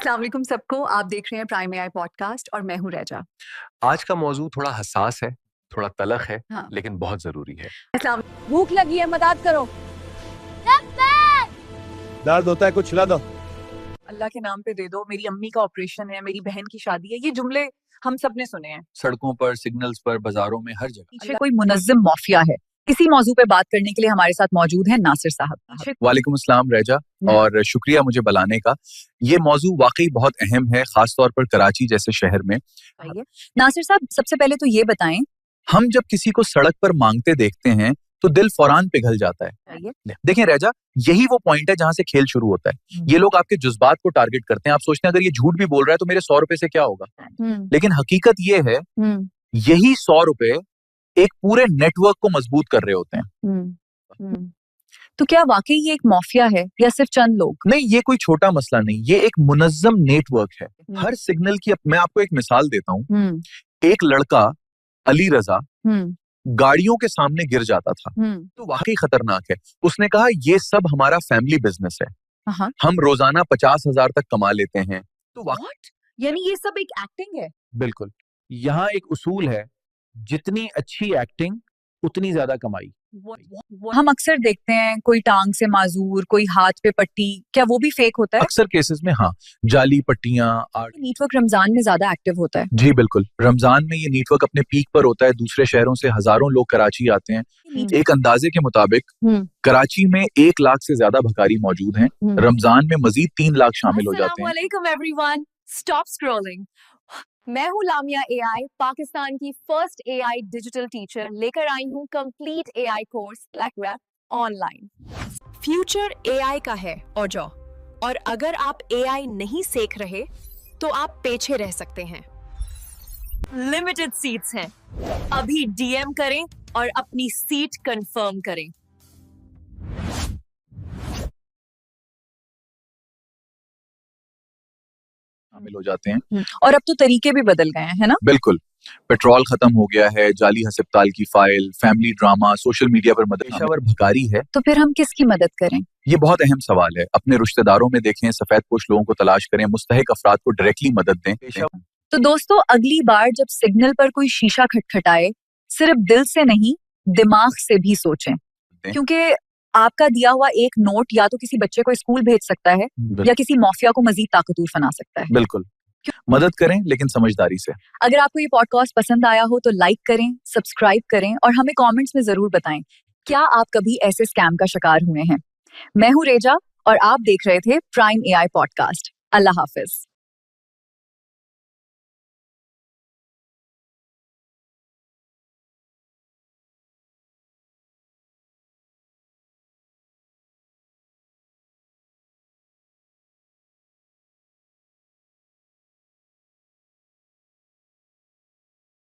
अस्सलाम वालेकुम सबको, आप देख रहे हैं प्राइम एआई पॉडकास्ट और मैं हूँ रैजा। आज का मौजू थोड़ा हसास है, थोड़ा तलख है, हाँ। लेकिन बहुत जरूरी है। अस्सलाम भूख लगी है, मदद करो। दर्द होता है, कुछ खिला दो। अल्लाह के नाम पे दे दो, मेरी अम्मी का ऑपरेशन है, मेरी बहन की शादी है। ये जुमले हम सब ने सुने हैं। सड़कों पर, सिग्नल्स पर, बाजारों में, हर जगह। पीछे कोई मुनज़्ज़म माफिया है। इसी मौजू पे बात करने के लिए हमारे साथ मौजूद है नासिर साहब। वालेकुम अस्सलाम रैजा, और शुक्रिया मुझे बुलाने का। ये मौजू वाकई बहुत अहम है, खास तौर पर कराची जैसे शहर में। नासिर साहब, सबसे पहले तो ये बताएं, हम जब किसी को सड़क पर मांगते देखते हैं तो दिल फौरान पिघल जाता है। देखें रैजा, यही वो पॉइंट है जहां से खेल शुरू होता है। ये लोग आपके जज्बात को टारगेट करते हैं। आप सोचते हैं अगर ये झूठ भी बोल रहा है तो मेरे 100 रुपए से क्या होगा, लेकिन हकीकत ये है यही 100 रुपए एक पूरे नेटवर्क को मजबूत कर रहे होते हैं। तो क्या वाकई ये एक माफिया है या सिर्फ चंद लोग? नहीं, ये कोई छोटा मसला नहीं, ये एक मुनज्जम नेटवर्क है। हर सिग्नल की मैं आपको एक मिसाल देता हूँ। एक लड़का अली रजा गाड़ियों के सामने गिर जाता था, तो वाकई खतरनाक है। उसने कहा ये सब हमारा फैमिली बिजनेस है, हम रोजाना 50,000 तक कमा लेते हैं। तो यानी ये सब एक एक्टिंग है? बिल्कुल, यहाँ एक उसूल है, जितनी अच्छी एक्टिंग उतनी ज्यादा कमाई। हम अक्सर देखते हैं कोई टांग से माजूर, कोई हाथ पे पट्टी, क्या वो भी फेक होता है? अक्सर केसेस में हाँ, जाली पट्टियां। नेटवर्क रमजान में ज्यादा एक्टिव होता है। जी बिल्कुल, रमजान में ये नेटवर्क अपने पीक पर होता है। दूसरे शहरों से हजारों लोग कराची आते हैं। एक अंदाजे के मुताबिक कराची में 1 लाख से ज्यादा भिखारी मौजूद हैं। रमजान में मजीद 3 लाख शामिल हो जाते हैं। अस्सलामुअलैकुम एवरीवन, स्टॉप स्क्रॉलिंग। मैं हूँ लामिया एआई, पाकिस्तान की फर्स्ट एआई डिजिटल टीचर। लेकर आई हूँ complete AI course black web online. Future AI का है और अगर आप एआई नहीं सीख रहे तो आप पीछे रह सकते हैं। लिमिटेड सीट्स हैं, अभी डीएम करें और अपनी सीट कंफर्म करें। शामिल हो जाते हैं। और अब तो तरीके भी बदल गए हैं, है ना? बिल्कुल, पेट्रोल खत्म हो गया है, जाली हस्पताल की file, family drama, social media पर मदद, पेशावर भिखारी है। तो फिर हम किसकी मदद करें? ये बहुत अहम सवाल है। अपने रिश्तेदारों में देखें, सफेद पोश लोगों को तलाश करें, मुस्तहिक अफराद को डायरेक्टली मदद दें। तो दोस्तों, अगली बार जब सिग्नल पर कोई शीशा खटखटाए, सिर्फ दिल से नहीं दिमाग से भी सोचें, क्योंकि आपका दिया हुआ एक नोट या तो किसी बच्चे को स्कूल भेज सकता है या किसी माफिया को मजीद ताकतवर बना सकता है। बिल्कुल, मदद करें लेकिन समझदारी से। अगर आपको ये पॉडकास्ट पसंद आया हो तो लाइक करें, सब्सक्राइब करें और हमें कमेंट्स में जरूर बताएं क्या आप कभी ऐसे स्कैम का शिकार हुए हैं। मैं हूँ रेजा और आप देख रहे थे प्राइम एआई पॉडकास्ट। अल्लाह हाफिज।